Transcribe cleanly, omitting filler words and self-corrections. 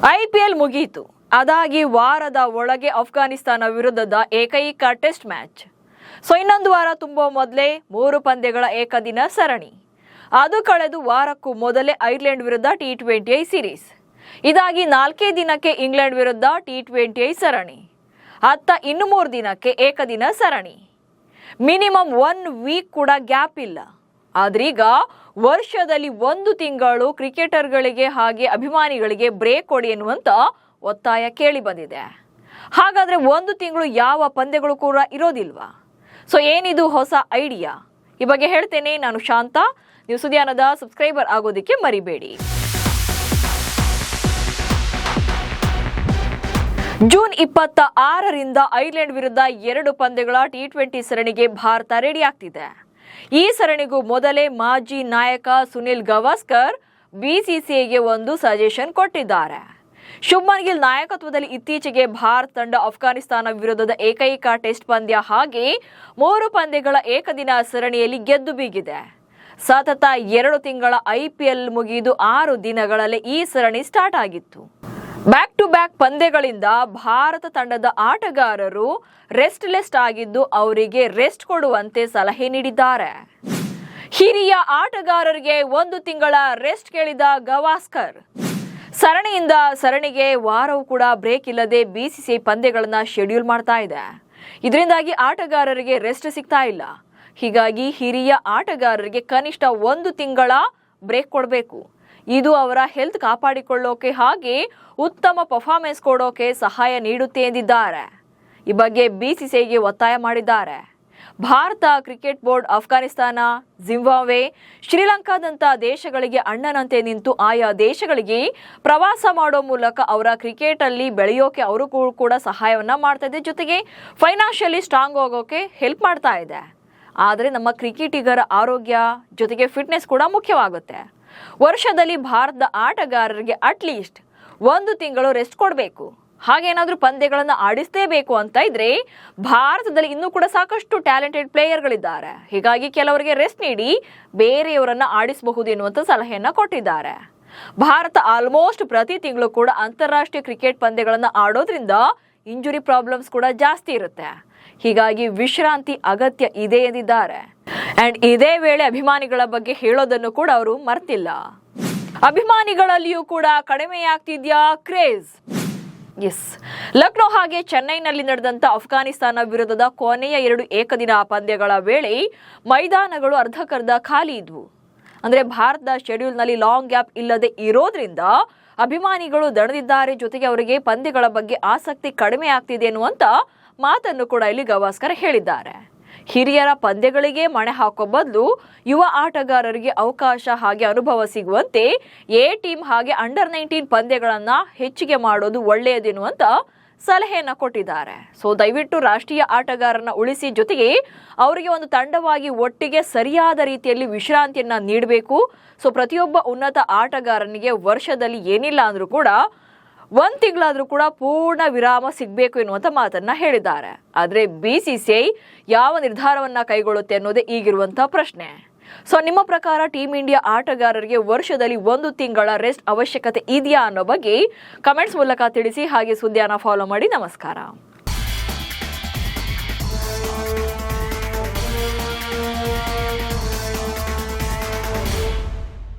IPL ಮುಗಿಯಿತು. ಅದಾಗಿ ವಾರದ ಒಳಗೆ ಅಫ್ಘಾನಿಸ್ತಾನ ವಿರುದ್ಧದ ಏಕೈಕ ಟೆಸ್ಟ್ ಮ್ಯಾಚ್. ಇನ್ನೊಂದು ವಾರ ತುಂಬುವ ಮೊದಲೇ 3 ಪಂದ್ಯಗಳ ಏಕದಿನ ಸರಣಿ. ಅದು ಕಳೆದು ವಾರಕ್ಕೂ ಮೊದಲೇ ಐರ್ಲೆಂಡ್ ವಿರುದ್ಧ T20I ಸೀರೀಸ್. ಇದಾಗಿ 4 ದಿನಕ್ಕೆ ಇಂಗ್ಲೆಂಡ್ ವಿರುದ್ಧ T20I ಸರಣಿ. ಅತ್ತ ಇನ್ನು 3 ದಿನಕ್ಕೆ ಏಕದಿನ ಸರಣಿ. ಮಿನಿಮಮ್ 1 ವೀಕ್ ಕೂಡ ಗ್ಯಾಪ್ ಇಲ್ಲ. ಆದ್ರೀಗ ವರ್ಷದಲ್ಲಿ 1 ತಿಂಗಳು ಕ್ರಿಕೆಟರ್ಗಳಿಗೆ ಹಾಗೆ ಅಭಿಮಾನಿಗಳಿಗೆ ಬ್ರೇಕ್ ಕೊಡಿ ಎನ್ನುವಂತ ಒತ್ತಾಯ ಕೇಳಿ ಬಂದಿದೆ. ಹಾಗಾದ್ರೆ 1 ತಿಂಗಳು ಯಾವ ಪಂದ್ಯಗಳು ಕೂಡ ಇರೋದಿಲ್ವಾ? ಏನಿದು ಹೊಸ ಐಡಿಯಾ? ಈ ಬಗ್ಗೆ ಹೇಳ್ತೇನೆ. ನಾನು ಶಾಂತ. ನೀವು ಸುದ್ಯಾನದ ಸಬ್ಸ್ಕ್ರೈಬರ್ ಆಗೋದಕ್ಕೆ ಮರಿಬೇಡಿ. ಜೂನ್ 26ರಿಂದ ಐರ್ಲೆಂಡ್ ವಿರುದ್ಧ 2 ಪಂದ್ಯಗಳ T20 ಸರಣಿಗೆ ಭಾರತ ರೆಡಿ ಆಗ್ತಿದೆ. ಈ ಸರಣಿಗೂ ಮೊದಲೇ ಮಾಜಿ ನಾಯಕ ಸುನಿಲ್ ಗವಾಸ್ಕರ್ BCCIಗೆ ಒಂದು ಸಜೆಷನ್ ಕೊಟ್ಟಿದ್ದಾರೆ. ಶುಭ್ಮನ್ ಗಿಲ್ ನಾಯಕತ್ವದಲ್ಲಿ ಇತ್ತೀಚೆಗೆ ಭಾರತ ತಂಡ ಅಫ್ಘಾನಿಸ್ತಾನ ವಿರುದ್ಧದ ಏಕೈಕ ಟೆಸ್ಟ್ ಪಂದ್ಯ ಹಾಗೆ 3 ಪಂದ್ಯಗಳ ಏಕದಿನ ಸರಣಿಯಲ್ಲಿ ಗೆದ್ದು ಬೀಗಿದೆ. ಸತತ 2 ತಿಂಗಳ IPL ಮುಗಿದು 6 ದಿನಗಳಲ್ಲೇ ಈ ಸರಣಿ ಸ್ಟಾರ್ಟ್ ಆಗಿತ್ತು. ಬ್ಯಾಕ್ ಟು ಬ್ಯಾಕ್ ಪಂದ್ಯಗಳಿಂದ ಭಾರತ ತಂಡದ ಆಟಗಾರರು ರೆಸ್ಟ್ಲೆಸ್ ಆಗಿದ್ದು ಅವರಿಗೆ ರೆಸ್ಟ್ ಕೊಡುವಂತೆ ಸಲಹೆ ನೀಡಿದ್ದಾರೆ. ಹಿರಿಯ ಆಟಗಾರರಿಗೆ 1 ತಿಂಗಳ ರೆಸ್ಟ್ ಕೇಳಿದ ಗವಾಸ್ಕರ್. ಸರಣಿಯಿಂದ ಸರಣಿಗೆ ವಾರವೂ ಕೂಡ ಬ್ರೇಕ್ ಇಲ್ಲದೆ BCCI ಪಂದ್ಯಗಳನ್ನ ಶೆಡ್ಯೂಲ್ ಮಾಡ್ತಾ ಇದೆ. ಇದರಿಂದಾಗಿ ಆಟಗಾರರಿಗೆ ರೆಸ್ಟ್ ಸಿಗ್ತಾ ಇಲ್ಲ. ಹೀಗಾಗಿ ಹಿರಿಯ ಆಟಗಾರರಿಗೆ ಕನಿಷ್ಠ 1 ತಿಂಗಳ ಬ್ರೇಕ್ ಕೊಡಬೇಕು. ಇದು ಅವರ ಹೆಲ್ತ್ ಕಾಪಾಡಿಕೊಳ್ಳೋಕೆ ಹಾಗೆ ಉತ್ತಮ ಪರ್ಫಾರ್ಮೆನ್ಸ್ ಕೊಡೋಕೆ ಸಹಾಯ ನೀಡುತ್ತೆ ಎಂದಿದ್ದಾರೆ. ಈ ಬಗ್ಗೆ BCCIಗೆ ಒತ್ತಾಯ ಮಾಡಿದ್ದಾರೆ. Bharat cricket board Afghanistan, Zimbabwe, ಶ್ರೀಲಂಕಾದಂಥ ದೇಶಗಳಿಗೆ ಅಣ್ಣನಂತೆ ನಿಂತು ಆಯಾ ದೇಶಗಳಿಗೆ ಪ್ರವಾಸ ಮಾಡೋ ಮೂಲಕ ಅವರ ಕ್ರಿಕೆಟ್ ಅಲ್ಲಿ ಬೆಳೆಯೋಕೆ ಅವರು ಕೂಡ ಸಹಾಯವನ್ನ ಮಾಡ್ತಾ ಇದೆ. ಜೊತೆಗೆ ಫೈನಾನ್ಷಿಯಲಿ ಸ್ಟ್ರಾಂಗ್ ಆಗೋಕೆ ಹೆಲ್ಪ್ ಮಾಡ್ತಾ ಇದೆ. ಆದರೆ ನಮ್ಮ ಕ್ರಿಕೆಟಿಗರ ಆರೋಗ್ಯ ಜೊತೆಗೆ ಫಿಟ್ನೆಸ್ ಕೂಡ ಮುಖ್ಯವಾಗುತ್ತೆ. ವರ್ಷದಲ್ಲಿ ಭಾರತದ ಆಟಗಾರರಿಗೆ ಅಟ್ಲೀಸ್ಟ್ 1 ತಿಂಗಳು ರೆಸ್ಟ್ ಕೊಡಬೇಕು. ಹಾಗೇನಾದ್ರೂ ಪಂದ್ಯಗಳನ್ನು ಆಡಿಸಲೇಬೇಕು ಅಂತ ಇದ್ರೆ ಭಾರತದಲ್ಲಿ ಇನ್ನೂ ಕೂಡ ಸಾಕಷ್ಟು ಟ್ಯಾಲೆಂಟೆಡ್ ಪ್ಲೇಯರ್ಗಳಿದ್ದಾರೆ. ಹೀಗಾಗಿ ಕೆಲವರಿಗೆ ರೆಸ್ಟ್ ನೀಡಿ ಬೇರೆಯವರನ್ನ ಆಡಿಸಬಹುದು ಎನ್ನುವಂತ ಸಲಹೆಯನ್ನ ಕೊಟ್ಟಿದ್ದಾರೆ. ಭಾರತ ಆಲ್ಮೋಸ್ಟ್ ಪ್ರತಿ ತಿಂಗಳು ಕೂಡ ಅಂತಾರಾಷ್ಟ್ರೀಯ ಕ್ರಿಕೆಟ್ ಪಂದ್ಯಗಳನ್ನು ಆಡೋದ್ರಿಂದ ಇಂಜುರಿ ಪ್ರಾಬ್ಲಮ್ಸ್ ಕೂಡ ಜಾಸ್ತಿ ಇರುತ್ತೆ. ಹೀಗಾಗಿ ವಿಶ್ರಾಂತಿ ಅಗತ್ಯ ಇದೆ ಎಂದಿದ್ದಾರೆ. ಅಂಡ್ ಇದೇ ವೇಳೆ ಅಭಿಮಾನಿಗಳ ಬಗ್ಗೆ ಹೇಳೋದನ್ನು ಕೂಡ ಅವರು ಮರ್ತಿಲ್ಲ. ಅಭಿಮಾನಿಗಳಲ್ಲಿಯೂ ಕೂಡ ಕಡಿಮೆಯಾಗ್ತಿದ್ಯಾ ಕ್ರೇಜ್? ಎಸ್, ಲಕ್ನೋ ಹಾಗೆ ಚೆನ್ನೈನಲ್ಲಿ ನಡೆದಂತ ಅಫ್ಘಾನಿಸ್ತಾನ ವಿರುದ್ಧದ ಕೊನೆಯ 2 ಏಕದಿನ ಪಂದ್ಯಗಳ ವೇಳೆ ಮೈದಾನಗಳು ಅರ್ಧಕ್ಕರ್ಧ ಖಾಲಿ ಇದ್ವು. ಅಂದ್ರೆ ಭಾರತದ ಶೆಡ್ಯೂಲ್ನಲ್ಲಿ ಲಾಂಗ್ ಗ್ಯಾಪ್ ಇಲ್ಲದೆ ಇರೋದ್ರಿಂದ ಅಭಿಮಾನಿಗಳು ದಣದಿದ್ದಾರೆ. ಜೊತೆಗೆ ಅವರಿಗೆ ಪಂದ್ಯಗಳ ಬಗ್ಗೆ ಆಸಕ್ತಿ ಕಡಿಮೆ ಆಗ್ತಿದೆ ಎನ್ನುವಂತ ಮಾತನ್ನು ಕೂಡ ಇಲ್ಲಿ ಗವಾಸ್ಕರ್ ಹೇಳಿದ್ದಾರೆ. ಹಿರಿಯರ ಪಂದ್ಯಗಳಿಗೆ ಮಣೆ ಹಾಕೋ ಬದಲು ಯುವ ಆಟಗಾರರಿಗೆ ಅವಕಾಶ ಹಾಗೆ ಅನುಭವ ಸಿಗುವಂತೆ A ಟೀಮ್ ಹಾಗೆ ಅಂಡರ್-19 ಪಂದ್ಯಗಳನ್ನ ಹೆಚ್ಚಿಗೆ ಮಾಡೋದು ಒಳ್ಳೆಯದೆನ್ನುವಂತ ಸಲಹೆಯನ್ನ ಕೊಟ್ಟಿದ್ದಾರೆ. ದಯವಿಟ್ಟು ರಾಷ್ಟ್ರೀಯ ಆಟಗಾರರನ್ನ ಉಳಿಸಿ, ಜೊತೆಗೆ ಅವರಿಗೆ ಒಂದು ತಂಡವಾಗಿ ಒಟ್ಟಿಗೆ ಸರಿಯಾದ ರೀತಿಯಲ್ಲಿ ವಿಶ್ರಾಂತಿಯನ್ನ ನೀಡಬೇಕು. ಪ್ರತಿಯೊಬ್ಬ ಉನ್ನತ ಆಟಗಾರನಿಗೆ ವರ್ಷದಲ್ಲಿ ಏನಿಲ್ಲ ಅಂದ್ರೂ ಕೂಡ 1 ತಿಂಗಳಾದ್ರೂ ಕೂಡ ಪೂರ್ಣ ವಿರಾಮ ಸಿಗಬೇಕು ಎನ್ನುವಂತ ಮಾತನ್ನ ಹೇಳಿದ್ದಾರೆ. ಆದ್ರೆ BCCI ಯಾವ ನಿರ್ಧಾರವನ್ನ ಕೈಗೊಳ್ಳುತ್ತೆ ಅನ್ನೋದೇ ಈಗಿರುವಂತಹ ಪ್ರಶ್ನೆ. ನಿಮ್ಮ ಪ್ರಕಾರ ಟೀಮ್ ಇಂಡಿಯಾ ಆಟಗಾರರಿಗೆ ವರ್ಷದಲ್ಲಿ 1 ತಿಂಗಳ ರೆಸ್ಟ್ ಅವಶ್ಯಕತೆ ಇದೆಯಾ ಅನ್ನೋ ಬಗ್ಗೆ ಕಮೆಂಟ್ಸ್ ಮೂಲಕ ತಿಳಿಸಿ. ಹಾಗೆ ಸುದ್ದಿಯನ್ನ ಫಾಲೋ ಮಾಡಿ. ನಮಸ್ಕಾರ.